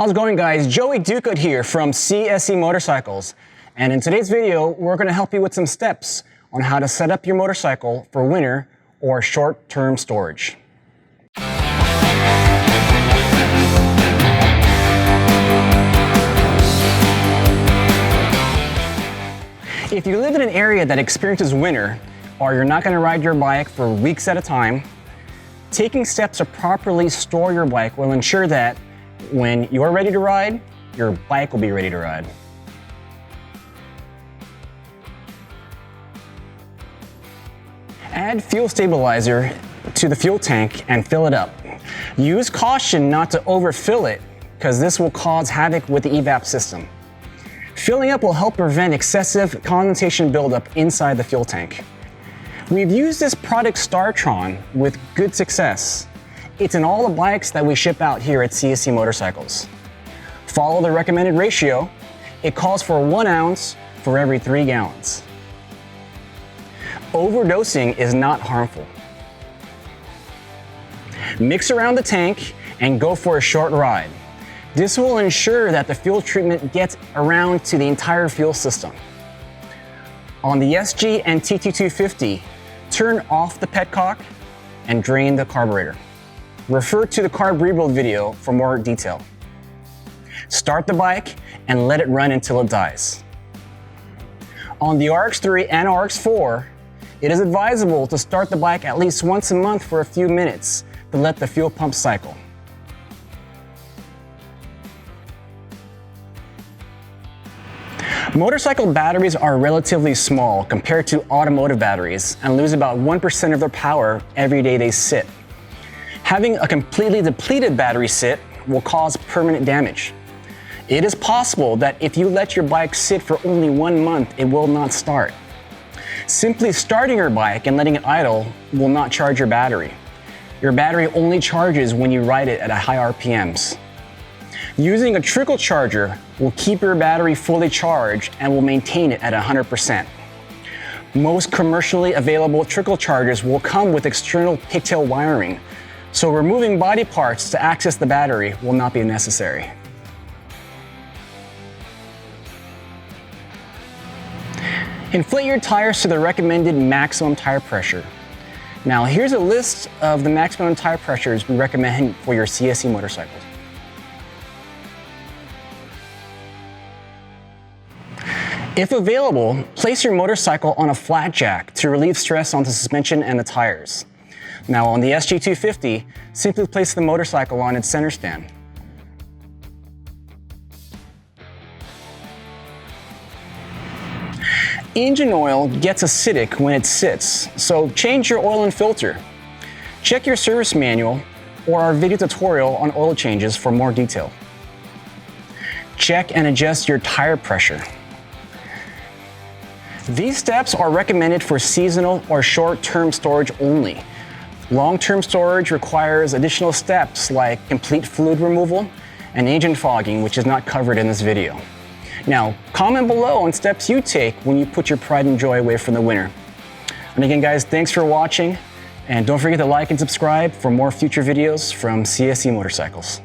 How's it going, guys? Joey Duca here from CSC Motorcycles. And in today's video, we're going to help you with some steps on how to set up your motorcycle for winter or short-term storage. If you live in an area that experiences winter, or you're not going to ride your bike for weeks at a time, taking steps to properly store your bike will ensure that when you're ready to ride, your bike will be ready to ride. Add fuel stabilizer to the fuel tank and fill it up. Use caution not to overfill it, because this will cause havoc with the evap system. Filling up will help prevent excessive condensation buildup inside the fuel tank. We've used this product StarTron with good success. It's in all the bikes that we ship out here at CSC Motorcycles. Follow the recommended ratio. It calls for 1 ounce for every 3 gallons. Overdosing is not harmful. Mix around the tank and go for a short ride. This will ensure that the fuel treatment gets around to the entire fuel system. On the SG and TT250, turn off the petcock and drain the carburetor. Refer to the carb rebuild video for more detail. Start the bike and let it run until it dies. On the RX3 and RX4, it is advisable to start the bike at least once a month for a few minutes to let the fuel pump cycle. Motorcycle batteries are relatively small compared to automotive batteries and lose about 1% of their power every day they sit. Having a completely depleted battery sit will cause permanent damage. It is possible that if you let your bike sit for only 1 month, it will not start. Simply starting your bike and letting it idle will not charge your battery. Your battery only charges when you ride it at high RPMs. Using a trickle charger will keep your battery fully charged and will maintain it at 100%. Most commercially available trickle chargers will come with external pigtail wiring, so removing body parts to access the battery will not be necessary. Inflate your tires to the recommended maximum tire pressure. Now here's a list of the maximum tire pressures we recommend for your CSC motorcycles. If available, place your motorcycle on a flat jack to relieve stress on the suspension and the tires. Now on the SG250, simply place the motorcycle on its center stand. Engine oil gets acidic when it sits, so change your oil and filter. Check your service manual or our video tutorial on oil changes for more detail. Check and adjust your tire pressure. These steps are recommended for seasonal or short-term storage only. Long-term storage requires additional steps like complete fluid removal and engine fogging, which is not covered in this video. Now, comment below on steps you take when you put your pride and joy away from the winter. And again, guys, thanks for watching, and don't forget to like and subscribe for more future videos from CSC Motorcycles.